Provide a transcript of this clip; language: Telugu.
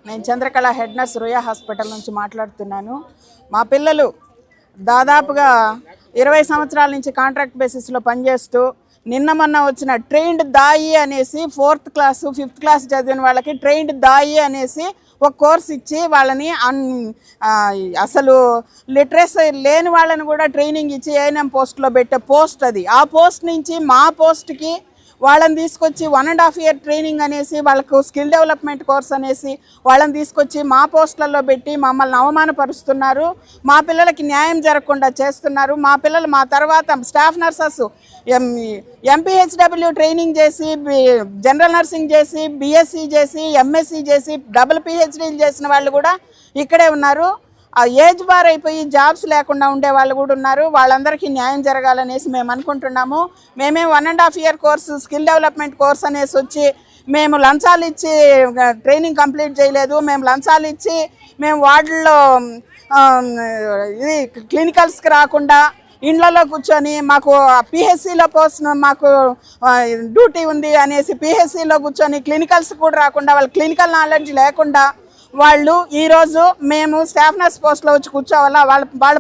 నేను Chandrakala head nurse Ruia hospital నుంచి మాట్లాడుతున్నాను. మా పిల్లలు దాదాపుగా 20 సంవత్సరాల నుంచి కాంట్రాక్ట్ బేసిస్లో పనిచేస్తూ నిన్న మొన్న వచ్చిన ట్రైన్డ్ దాయి అనేసి 4th క్లాసు 5th క్లాస్ చదివిన వాళ్ళకి ట్రైన్డ్ దాయి అనేసి ఒక కోర్స్ ఇచ్చి వాళ్ళని అసలు లిటరసీ లేని వాళ్ళని కూడా ట్రైనింగ్ ఇచ్చి ఏఎన్ఎం పోస్ట్లో పెట్టే పోస్ట్ అది. ఆ పోస్ట్ నుంచి మా పోస్ట్కి వాళ్ళని తీసుకొచ్చి 1.5 year ట్రైనింగ్ అనేసి వాళ్ళకు స్కిల్ డెవలప్మెంట్ కోర్స్ అనేసి వాళ్ళని తీసుకొచ్చి మా పోస్టులలో పెట్టి మమ్మల్ని అవమానపరుస్తున్నారు. మా పిల్లలకి న్యాయం జరగకుండా చేస్తున్నారు. మా పిల్లలు మా తర్వాత స్టాఫ్ నర్సెస్ ఎంపీహెచ్డబ్ల్యూ ట్రైనింగ్ చేసి జనరల్ నర్సింగ్ చేసి బీఎస్సీ చేసి ఎంఎస్సీ చేసి డబుల్ పిహెచ్డీలు చేసిన వాళ్ళు కూడా ఇక్కడే ఉన్నారు. ఆ ఏజ్ బార్ అయిపోయి జాబ్స్ లేకుండా ఉండే వాళ్ళు కూడా ఉన్నారు. వాళ్ళందరికీ న్యాయం జరగాలనేసి మేము అనుకుంటున్నాము. మేమే 1.5 year course skill development course అనేసి వచ్చి మేము లంచాలు ఇచ్చి ట్రైనింగ్ కంప్లీట్ చేయలేదు. మేము లంచాలు ఇచ్చి మేము వార్డుల్లో ఇది క్లినికల్స్కి రాకుండా ఇండ్లలో కూర్చొని మాకు పిహెచ్సిలో పోస్ట్ మాకు డ్యూటీ ఉంది అనేసి పిహెచ్సిలో కూర్చొని క్లినికల్స్ కూడా రాకుండా వాళ్ళ క్లినికల్ నాలెడ్జ్ లేకుండా వాళ్ళు ఈరోజు మేము స్టాఫ్ నర్స్ పోస్ట్లో వచ్చి కూర్చోవాలా, వాళ్ళ